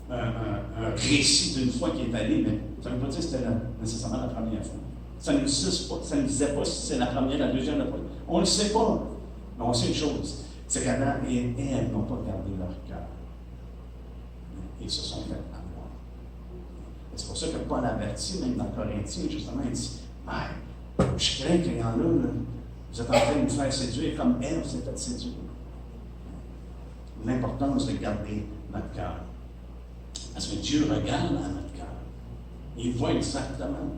A: un récit d'une fois qui est allé, mais ça ne veut pas dire que c'était nécessairement la première fois. Ça ne nous disait pas si c'est la première, la deuxième, la troisième. On ne le sait pas. Mais on sait une chose, c'est qu'Adam et Ève n'ont pas gardé leur cœur. Ils se sont fait avoir. Et c'est pour ça que Paul avertit, même dans Corinthiens, justement, il dit, je crains qu'il y en a, vous êtes en train de nous faire séduire comme Ève s'est fait séduire. L'importance de garder notre cœur. Parce que Dieu regarde à notre cœur. Il voit exactement.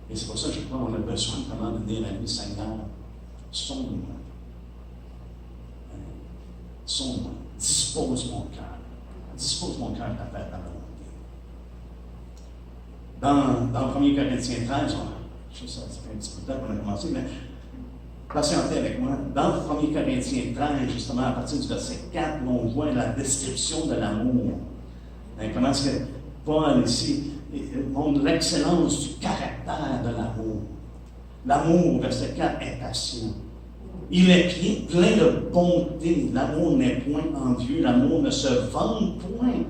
A: Et c'est pour ça que je crois qu'on a besoin vraiment de dire à lui, Seigneur, sonde-moi. Sonde-moi. Dispose mon cœur. Dispose mon cœur à faire ta volonté. Dans 1 Corinthiens 13, je sais ça fait un petit peu de temps qu'on a commencé, mais patientez avec moi. Dans 1 Corinthiens 13, justement, à partir du verset 4, on voit la description de l'amour. Comment est-ce que Paul ici montre l'excellence du caractère de l'amour. L'amour, verset 4, est patient. Il est plein de bonté. L'amour n'est point envieux. L'amour ne se vante point.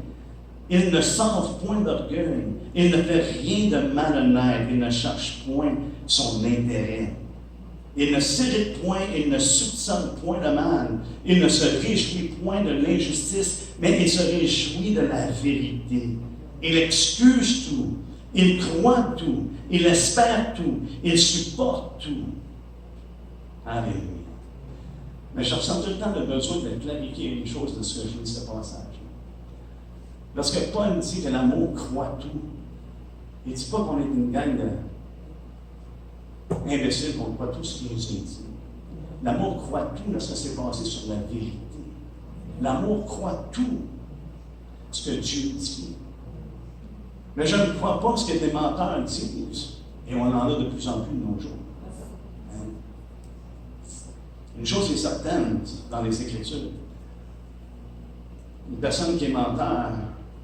A: Il ne s'enfle point d'orgueil. Il ne fait rien de malhonnête. Il ne cherche point son intérêt. Il ne s'irrite point. Il ne soupçonne point le mal. Il ne se réjouit point de l'injustice, mais il se réjouit de la vérité. Il excuse tout. Il croit tout. Il espère tout. Il supporte tout. Alléluia. Mais je ressens tout le temps le besoin de clarifier une chose de ce que je lis de ce passage. Lorsque Paul dit que l'amour croit tout, il ne dit pas qu'on est une gang d'imbéciles, qu'on croit tout ce qu'il nous est dit. L'amour croit tout lorsque c'est basé sur la vérité. L'amour croit tout ce que Dieu dit. Mais je ne crois pas ce que des menteurs disent. Et on en a de plus en plus de nos jours. Une chose est certaine dans les Écritures. Une personne qui est menteur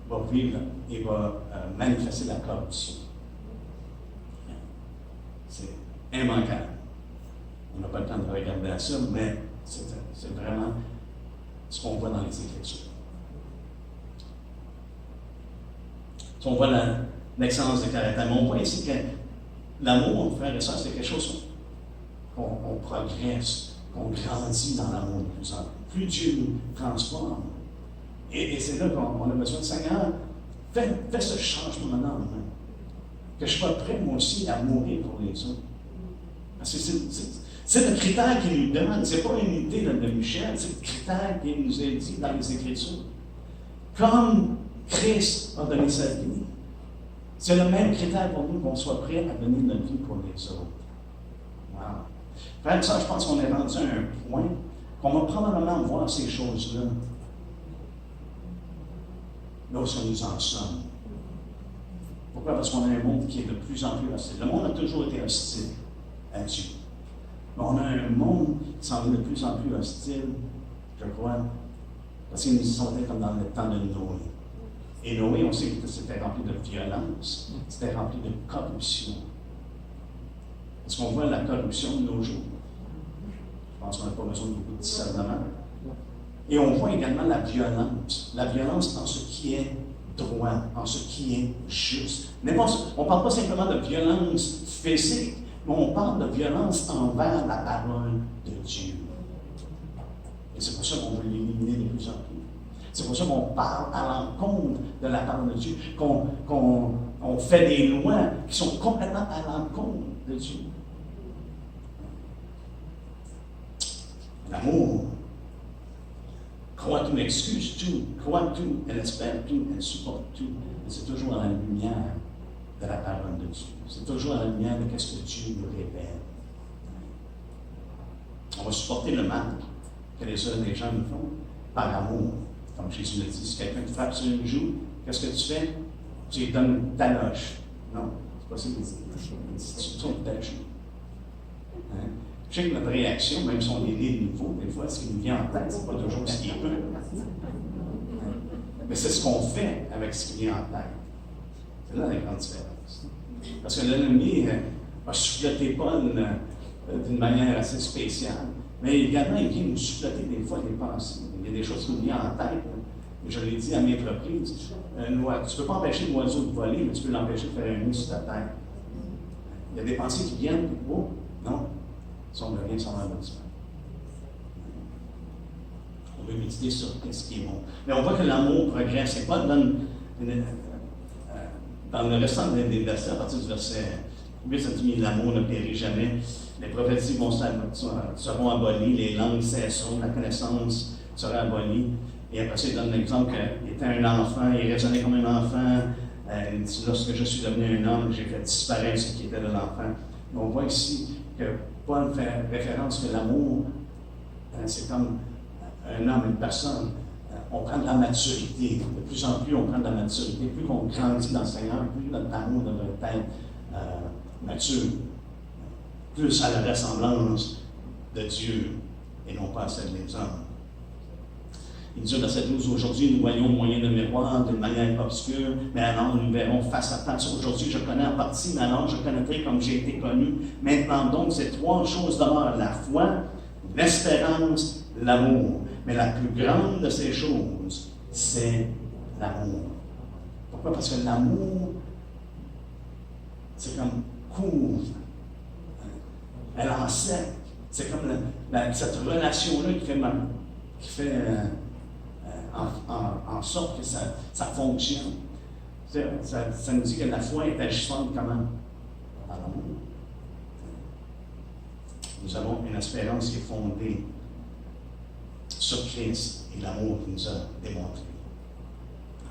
A: va vivre et va manifester la corruption. C'est immanquable. On n'a pas le temps de regarder à ça, mais c'est vraiment ce qu'on voit dans les Écritures. Si on voit l'excellence de caractère, mais on voit ici que l'amour, frère et soeur, c'est quelque chose qu'on progresse, qu'on grandit dans l'amour de plus en plus. Plus Dieu nous transforme. Et c'est là qu'on a besoin de Seigneur, fais ce changement dans moi. Que je sois prêt, moi aussi, à mourir pour les autres. Parce que c'est le critère qu'il nous donne. Ce n'est pas une idée de Michel, c'est le critère qu'il nous est dit dans les Écritures. Comme Christ a donné sa vie, c'est le même critère pour nous qu'on soit prêt à donner notre vie pour les autres. Wow. Frère, ça, je pense qu'on est rendu à un point qu'on va probablement voir ces choses-là. Là où nous en sommes. Pourquoi? Parce qu'on a un monde qui est de plus en plus hostile. Le monde a toujours été hostile à Dieu. Mais on a un monde qui s'en est de plus en plus hostile, je crois, parce qu'ils nous sont comme dans le temps de Noé. Et Noé, on sait que c'était rempli de violence, c'était rempli de corruption. Est-ce qu'on voit la corruption de nos jours? Je pense qu'on n'a pas besoin de beaucoup de discernement. Et on voit également la violence. La violence en ce qui est droit, en ce qui est juste. On ne parle pas simplement de violence physique, mais on parle de violence envers la parole de Dieu. Et c'est pour ça qu'on veut l'éliminer de plus en plus. C'est pour ça qu'on parle à l'encontre de la parole de Dieu, qu'on fait des lois qui sont complètement à l'encontre de Dieu. L'amour croit tout, excuse tout, croit tout, elle espère tout, elle supporte tout. Et c'est toujours à la lumière de la parole de Dieu. C'est toujours à la lumière de ce que Dieu nous révèle. On va supporter le mal que les gens nous font par amour. Comme Jésus l'a dit, si quelqu'un te frappe sur une joue, qu'est-ce que tu fais? Tu lui donnes ta loge. Non, c'est pas ça qu'il dit. Tu tournes ta joue. Hein? Je sais que notre réaction, même si on est né de nouveau, des fois, ce qui nous vient en tête, c'est pas toujours ce qui est peu. Mais c'est ce qu'on fait avec ce qui vient en tête. C'est là la grande différence. Parce que l'ennemi a souffleté Paul d'une manière assez spéciale. Mais également, il vient nous souffleter des fois des pensées. Il y a des choses qui nous viennent en tête. Je l'ai dit à mes reprises. Tu ne peux pas empêcher l'oiseau de voler, mais tu peux l'empêcher de faire un nid sur ta tête. Il y a des pensées qui viennent, oh, non, ça ne veut rien sans l'aboutissement. On veut méditer sur ce qui est bon. Mais on voit que l'amour progresse. Et Paul donne, dans le restant des versets, à partir du verset 8, ça dit l'amour ne périt jamais. Les prophéties seront abolies, les langues cesseront, la connaissance sera abolie. Et après ça, il donne l'exemple qu'il était un enfant, il raisonnait comme un enfant, Il dit, lorsque je suis devenu un homme, j'ai fait disparaître ce qui était de l'enfant. Et on voit ici que Paul fait référence que l'amour, c'est comme un homme, une personne. On prend de la maturité. De plus en plus, on prend de la maturité. Plus qu'on grandit dans le Seigneur, plus notre amour devrait être mature. Plus à la ressemblance de Dieu et non pas à celle des hommes. Il dit au verset 12, aujourd'hui nous voyons au moyen de miroir d'une manière obscure, mais alors nous verrons face à face. Aujourd'hui je connais en partie, mais alors je connaîtrai comme j'ai été connu. Maintenant donc, ces trois choses demeurent: la foi, l'espérance, l'amour. Mais la plus grande de ces choses, c'est l'amour. Pourquoi? Parce que l'amour, c'est comme couvre. Elle enseigne. C'est comme cette relation-là qui fait en sorte que ça fonctionne. Ça nous dit que la foi est agissante comment? Par l'amour. Nous avons une espérance qui est fondée sur Christ et l'amour qu'il nous a démontré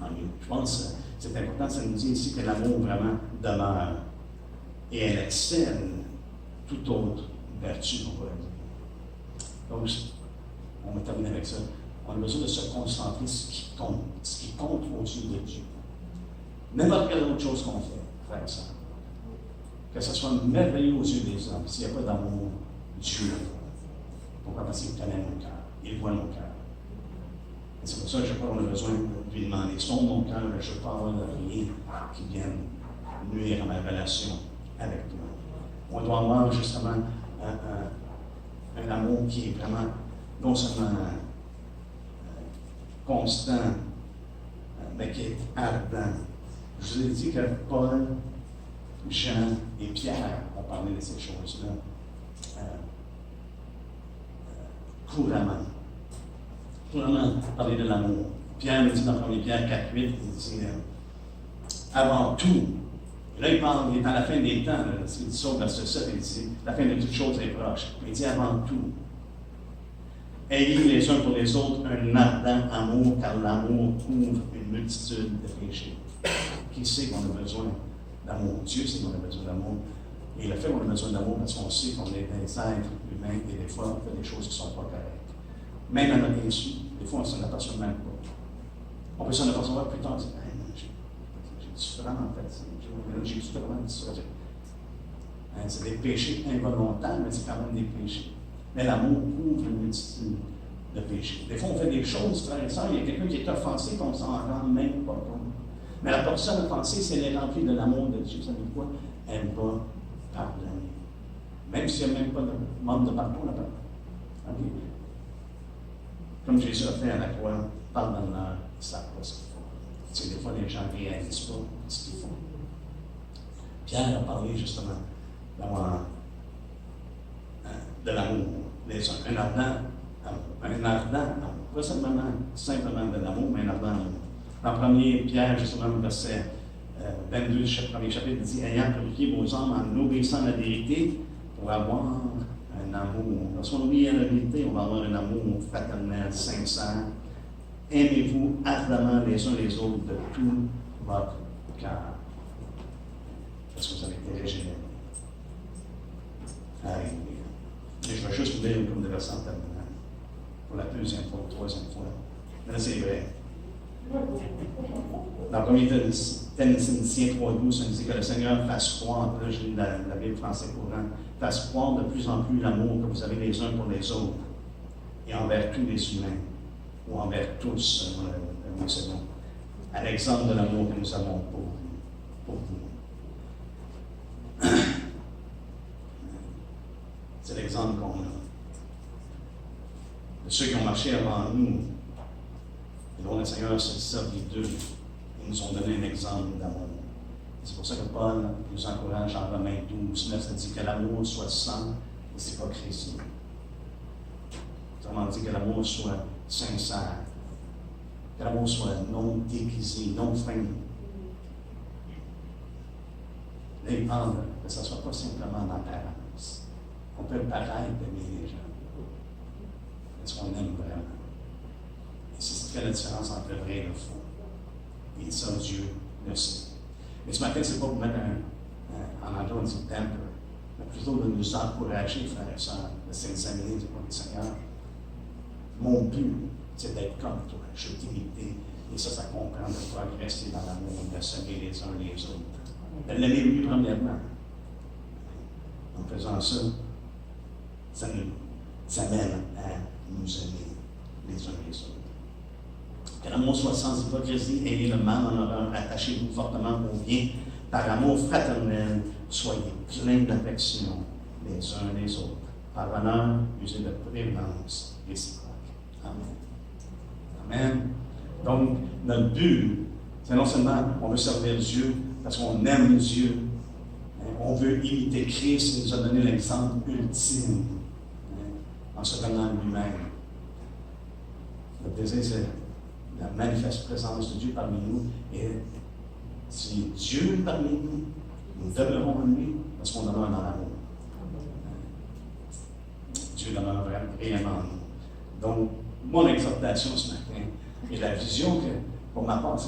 A: en lui. Je pense que c'est important, ça nous dit ici que l'amour vraiment demeure et elle excelle toute autre vertu, on pourrait dire. Donc, on va terminer avec ça. On a besoin de se concentrer sur ce qui compte au-dessus de Dieu. N'importe quelle autre chose qu'on fait, frère et sœur, que ce soit merveilleux aux yeux des hommes, s'il n'y a pas d'amour, Dieu. Pourquoi? Parce qu'il connaît mon cœur. Il voit nos cœurs. Et c'est pour ça que je crois qu'on a besoin de lui demander: sonde mon cœur, je ne veux pas avoir de rien qui vienne nuire à ma relation avec toi. On doit avoir justement un amour qui est vraiment non seulement constant, mais qui est ardent. Je vous ai dit que Paul, Jean et Pierre ont parlé de ces choses-là couramment. Couramment parler de l'amour. Pierre nous dit dans 1 Pierre 4:8, il dit avant tout. Là, il est à la fin des temps. Il dit ça au verset 7, il dit la fin de toutes choses est proche. Il dit avant tout. Ayez les uns pour les autres un ardent amour, car l'amour couvre une multitude de péchés. Qui sait qu'on a besoin d'amour? Dieu sait qu'on a besoin d'amour. Et le fait qu'on a besoin d'amour, parce qu'on sait qu'on est des êtres humains et des fois on fait des choses qui ne sont pas correctes. Même à notre insu, des fois on ne s'en aperçoit même pas. On peut s'en apercevoir plus tard, dire j'ai vraiment fait ça, j'ai vraiment dit ça. C'est des péchés involontaires, mais c'est quand même des péchés. Mais l'amour couvre une multitude de péchés. Des fois, on fait des choses, frères et sœurs, il y a quelqu'un qui est offensé, qu'on ne s'en rend même pas compte. Mais la personne offensée, si elle est remplie de l'amour de Dieu, vous savez quoi? Elle va pardonner. Même s'il n'y a même pas de manque de pardon là-bas. Okay. Comme Jésus a fait à la croix, pardonne-leur, ils ne savent pas ce qu'ils font. Tu sais, des fois, les gens ne réalisent pas ce qu'ils font. Pierre a parlé justement d'avoir de l'amour, un ardent amour, pas simplement de l'amour, mais un ardent amour. Dans 1 Pierre, justement, verset 22, premier chapitre, dit: ayant purifié vos âmes en obéissant à la vérité, pour avoir un amour. Lorsqu'on obéit à la vérité, on va avoir un amour fraternel, sincère. Aimez-vous ardemment les uns les autres de tout votre cœur. Parce que vous avez été régénérés. Alléluia. Et je vais juste vous lire une couple de versets en terminant. Pour la deuxième fois, la troisième fois. Mais là, c'est vrai. Dans 1 Thessaloniciens 3:12, ça nous dit que le Seigneur fasse croire, là je lis la Bible français courant, fasse croire de plus en plus l'amour que vous avez les uns pour les autres et envers tous les humains, ou envers tous, le mot c'est bon, à l'exemple de l'amour que nous avons pour vous. C'est l'exemple qu'on a. De ceux qui ont marché avant nous, et dont le Seigneur s'est servi d'eux, ils nous ont donné un exemple d'amour. C'est pour ça que Paul nous encourage en Romains 12:9, ça dit que l'amour soit sans hypocrisie. Autrement dit, que l'amour soit sincère, que l'amour soit non déguisé, non feint. Là, il parle que ce ne soit pas simplement d'apparence. On peut paraître d'aimer les gens. Est-ce qu'on aime vraiment? Et c'est ce qui fait la différence entre le vrai et le faux. Et ça, Dieu le sait. Mais ce matin, c'est pas pour mettre en anglais, on dit temper, mais plutôt de nous encourager, frères et sœurs, de s'examiner du point du Seigneur. Mon but, c'est d'être comme toi. Je veux t'imiter. Et ça comprend de progresser dans l'amour, de s'aimer les uns les autres. De l'aimer lui, premièrement. En faisant ça, ça mène à nous aimer les uns les autres. Que l'amour soit sans hypocrisie, ayez le mal en horreur, attachez-vous fortement au bien, par amour fraternel, soyez pleins d'affection les uns les autres. Par honneur, usez de prévenance réciproque. Amen. Amen. Donc, notre but, c'est non seulement on veut servir Dieu parce qu'on aime Dieu, on veut imiter Christ, il nous a donné l'exemple ultime en se donnant lui-même. Notre désir, c'est la manifeste présence de Dieu parmi nous. Et si Dieu est parmi nous, nous demeurons en lui parce qu'on demeure dans l'amour. Dieu demeure réellement en nous. Donc, mon exhortation ce matin et la vision que, pour ma part,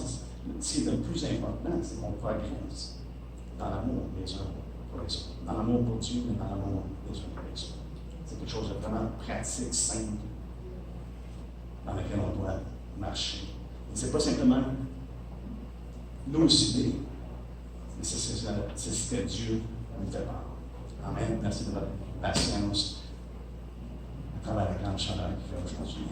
A: c'est le plus important, c'est qu'on progresse dans l'amour les uns pour les autres. Dans l'amour pour Dieu, mais dans l'amour les uns pour les autres. C'est quelque chose de vraiment pratique, simple, dans lequel on doit marcher. Et ce n'est pas simplement nos idées, mais c'est ce que Dieu nous fait part. Amen. Merci de votre patience à travers la grande chaleur qu'il fait aujourd'hui.